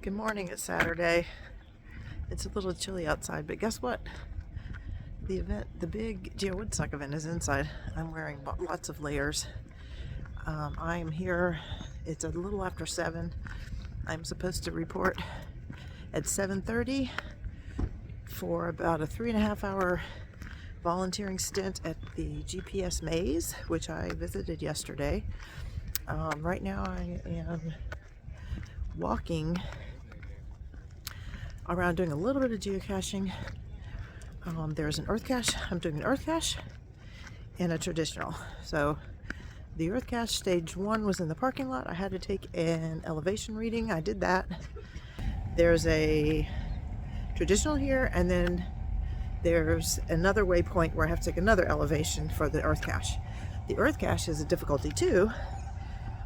Good morning, it's Saturday. It's a little chilly outside, but guess what? The big Geowoodstock event is inside. I'm wearing lots of layers. I am here, it's a little after 7. I'm supposed to report at 7:30 for about a 3.5 hour volunteering stint at the GPS maze, which I visited yesterday. Right now I am walking around doing a little bit of geocaching. There's an earth cache. I'm doing an earth cache and a traditional. So the earth cache stage 1 was in the parking lot. I had to take an elevation reading. I did that. There's a traditional here, and then there's another waypoint where I have to take another elevation for the earth cache. The earth cache is a difficulty 2,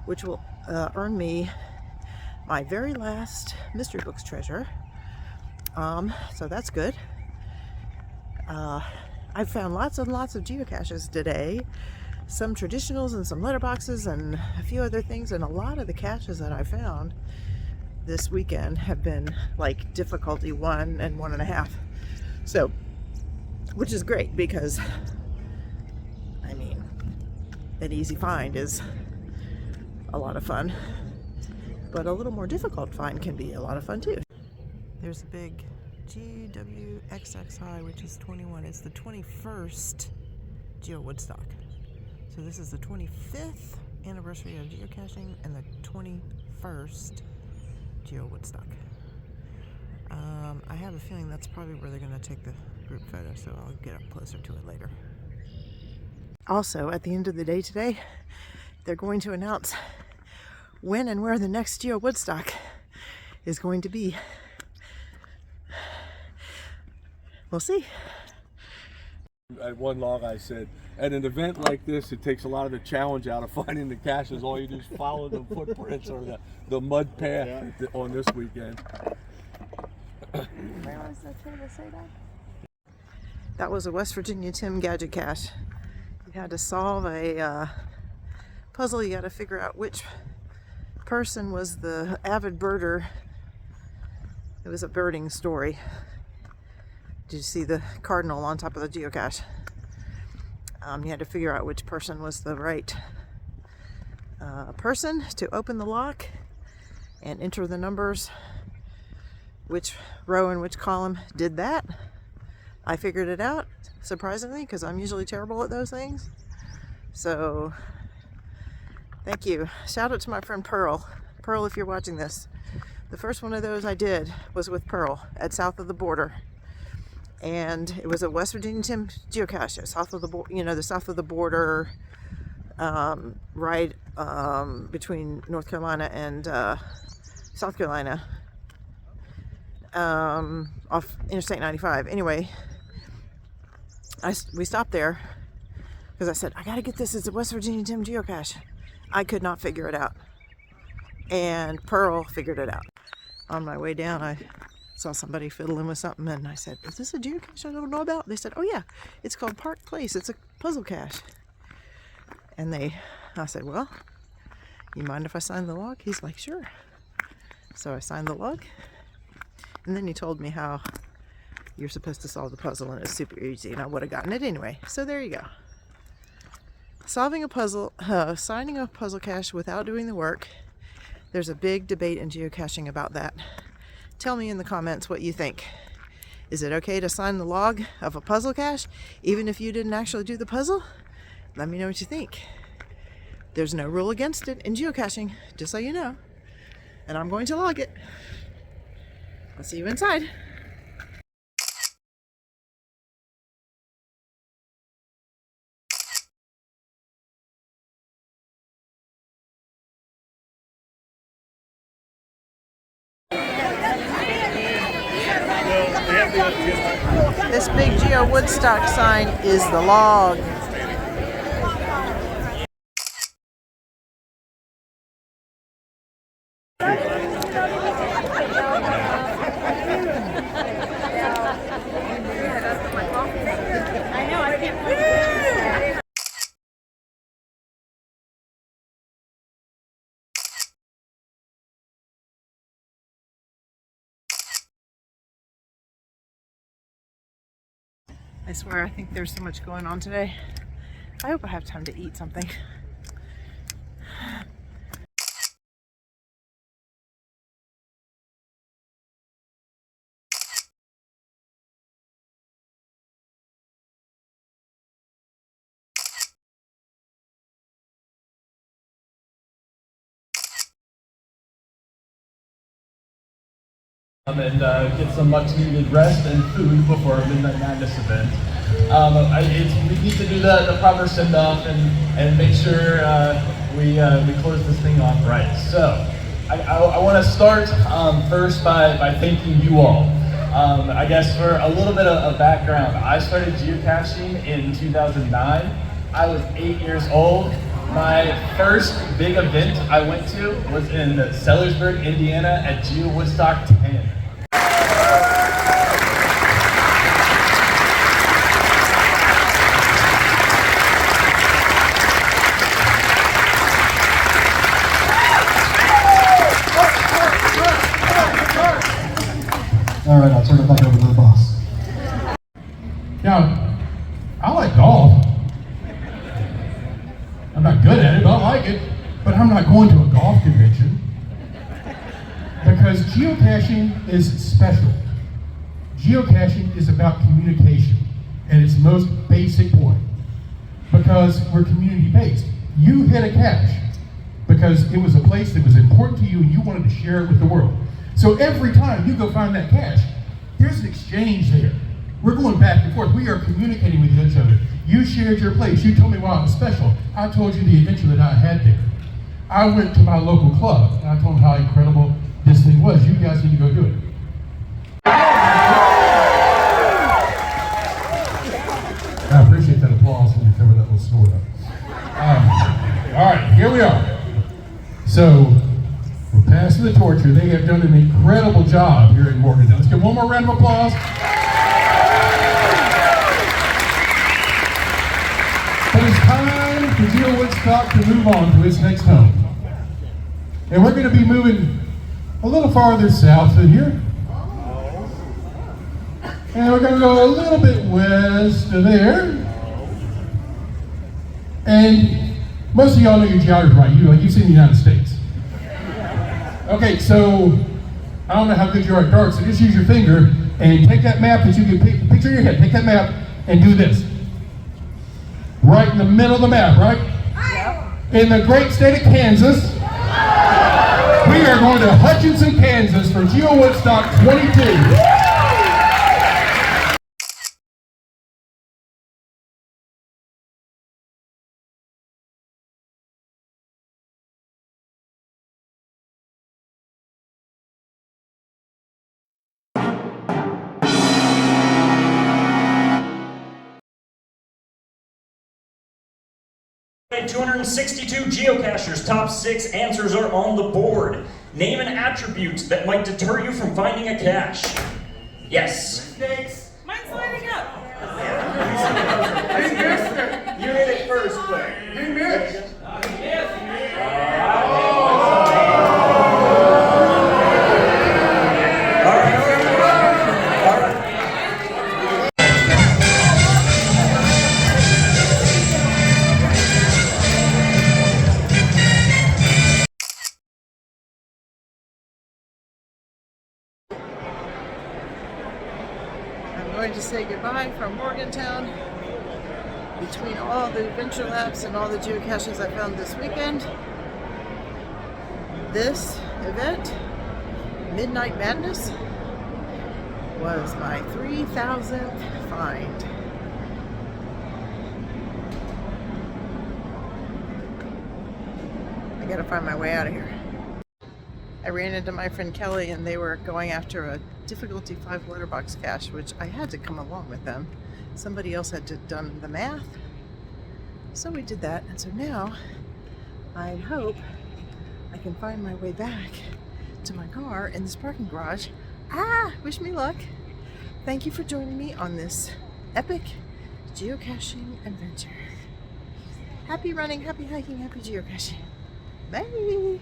which will earn me my very last mystery books treasure. So that's good. I've found lots and lots of geocaches today, some traditionals and some letterboxes and a few other things, and a lot of the caches that I found this weekend have been like difficulty 1 and 1.5. So, which is great because, I mean, an easy find is a lot of fun, but a little more difficult find can be a lot of fun too. There's a big Geowoodstock XXI, which is 21. It's the 21st Geowoodstock. So this is the 25th anniversary of geocaching and the 21st Geowoodstock. I have a feeling that's probably where they're going to take the group photo, so I'll get up closer to it later. Also, at the end of the day today, they're going to announce when and where the next Geowoodstock is going to be. We'll see. At one log I said, at an event like this, it takes a lot of the challenge out of finding the caches. All you do is follow the footprints or the mud path on this weekend. Where was that trying to say that? That was a West Virginia Tim gadget cache. You had to solve a puzzle. You got to figure out which person was the avid birder. It was a birding story. Did you see the cardinal on top of the geocache? You had to figure out which person was the right person to open the lock and enter the numbers, which row and which column did that. I figured it out, surprisingly, because I'm usually terrible at those things. So, thank you. Shout out to my friend Pearl. Pearl, if you're watching this. The first one of those I did was with Pearl at South of the Border. And it was a West Virginia Tim geocache, south of the the south of the border, right between North Carolina and South Carolina, off Interstate 95. Anyway, we stopped there because I said, I gotta get this. It's a West Virginia Tim geocache. I could not figure it out, and Pearl figured it out. On my way down, I saw somebody fiddling with something, and I said, is this a geocache I don't know about? They said, oh yeah, it's called Park Place. It's a puzzle cache. And I said, well, you mind if I sign the log? He's like, sure. So I signed the log, and then he told me how you're supposed to solve the puzzle, and it's super easy, and I would have gotten it anyway. So there you go. Solving a puzzle, signing a puzzle cache without doing the work. There's a big debate in geocaching about that. Tell me in the comments what you think. Is it okay to sign the log of a puzzle cache even if you didn't actually do the puzzle? Let me know what you think. There's no rule against it in geocaching, just so you know. And I'm going to log it. I'll see you inside. This big Geowoodstock sign is the log. I swear, I think there's so much going on today. I hope I have time to eat something. And get some much needed rest and food before our Midnight Madness event. We need to do the proper send off and make sure we close this thing off right. So I want to start first by thanking you all. I guess for a little bit of background, I started geocaching in 2009. I was 8 years old. My first big event I went to was in Sellersburg, Indiana at Geowoodstock 10. All right, I'll turn it back over to the boss. Now, I like golf. I'm not good at it, but I like it. But I'm not going to a golf convention because geocaching is special. Geocaching is about communication at its most basic point because we're community-based. You hit a cache because it was a place that was important to you and you wanted to share it with the world. So every time you go find that cache, there's an exchange there. We're going back and forth. We are communicating with each other. You shared your place. You told me why it was special. I told you the adventure that I had there. I went to my local club and I told them how incredible this thing was. You guys need to go do it. I appreciate that applause when you cover that little snort up. All right, here we are. So, we're passing the torch here. They have done an incredible job here in Morgantown. Let's give one more round of applause. But it's time for Geowoodstock to move on to its next home. And we're going to be moving a little farther south than here. And we're going to go a little bit west of there. And most of y'all know your geography, right? You've seen the United States. Okay, so I don't know how good you are at darts, so just use your finger and take that map that you can picture in your head. Take that map and do this. Right in the middle of the map, right? Yeah. In the great state of Kansas, we are going to Hutchinson, Kansas for Geowoodstock 22. Right, 262 geocachers, top 6 answers are on the board. Name an attribute that might deter you from finding a cache. Yes. Mistakes. Mine's lighting up. He missed it. You hit it first, Clay. He missed. I'm going to say goodbye from Morgantown. Between all the adventure laps and all the geocaches I found this weekend, this event, Midnight Madness, was my 3,000th find. I gotta find my way out of here. I ran into my friend Kelly and they were going after a difficulty 5 letterbox cache, which I had to come along with them. Somebody else had to done the math. So we did that, and so now I hope I can find my way back to my car in this parking garage. Wish me luck. Thank you for joining me on this epic geocaching adventure. Happy running, happy hiking, happy geocaching. Bye.